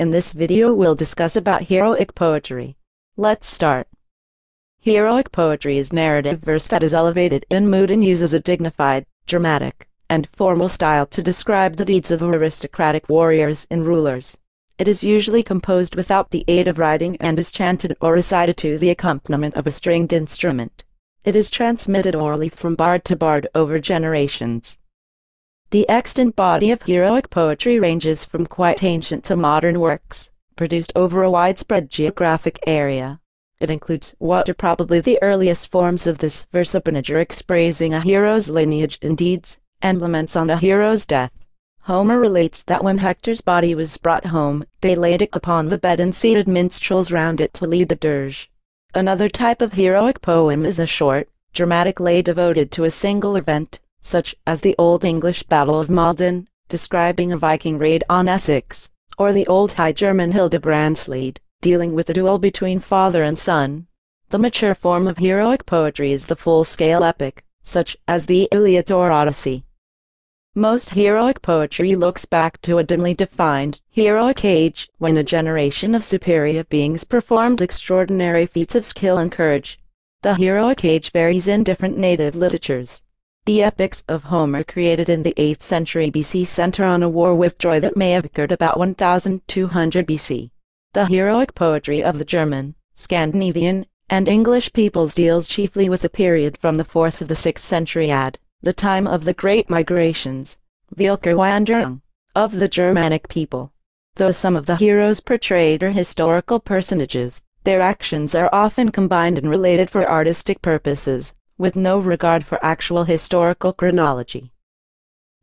In this video we'll discuss about heroic poetry. Let's start. Heroic poetry is narrative verse that is elevated in mood and uses a dignified, dramatic, and formal style to describe the deeds of aristocratic warriors and rulers. It is usually composed without the aid of writing and is chanted or recited to the accompaniment of a stringed instrument. It is transmitted orally from bard to bard over generations. The extant body of heroic poetry ranges from quite ancient to modern works, produced over a widespread geographic area. It includes what are probably the earliest forms of this verse: a panegyric praising a hero's lineage and deeds, and laments on a hero's death. Homer relates that when Hector's body was brought home, they laid it upon the bed and seated minstrels round it to lead the dirge. Another type of heroic poem is a short, dramatic lay devoted to a single event, such as the Old English Battle of Maldon, describing a Viking raid on Essex, or the Old High German Hildebrandsled, dealing with a duel between father and son. The mature form of heroic poetry is the full-scale epic, such as the Iliad or Odyssey. Most heroic poetry looks back to a dimly defined, heroic age, when a generation of superior beings performed extraordinary feats of skill and courage. The heroic age varies in different native literatures. The epics of Homer, created in the 8th century BC, center on a war with Troy that may have occurred about 1200 BC. The heroic poetry of the German, Scandinavian, and English peoples deals chiefly with the period from the 4th to the 6th century AD, the time of the Great Migrations, Völkerwanderung, of the Germanic people. Though some of the heroes portrayed are historical personages, their actions are often combined and related for artistic purposes, with no regard for actual historical chronology.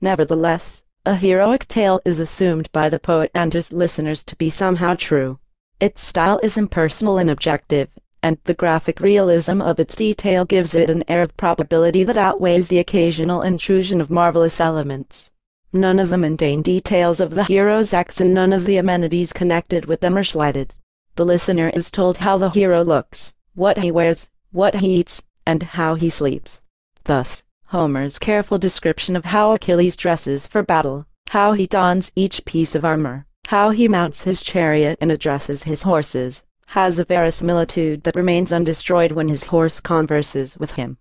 Nevertheless, a heroic tale is assumed by the poet and his listeners to be somehow true. Its style is impersonal and objective, and the graphic realism of its detail gives it an air of probability that outweighs the occasional intrusion of marvelous elements. None of the mundane details of the hero's acts and none of the amenities connected with them are slighted. The listener is told how the hero looks, what he wears, what he eats, and how he sleeps. Thus, Homer's careful description of how Achilles dresses for battle, how he dons each piece of armor, how he mounts his chariot and addresses his horses, has a verisimilitude that remains undestroyed when his horse converses with him.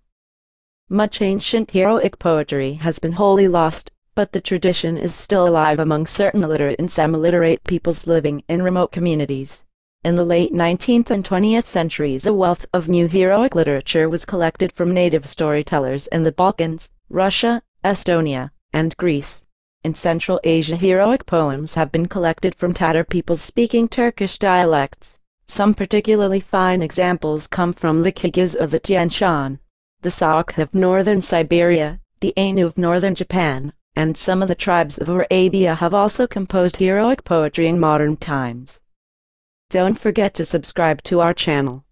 Much ancient heroic poetry has been wholly lost, but the tradition is still alive among certain illiterate and semi-literate peoples living in remote communities. In the late 19th and 20th centuries, a wealth of new heroic literature was collected from native storytellers in the Balkans, Russia, Estonia, and Greece. In Central Asia, heroic poems have been collected from Tatar peoples speaking Turkish dialects. Some particularly fine examples come from the Kyrgyz of the Tian Shan, the Sakh of northern Siberia, the Ainu of northern Japan, and some of the tribes of Arabia have also composed heroic poetry in modern times. Don't forget to subscribe to our channel.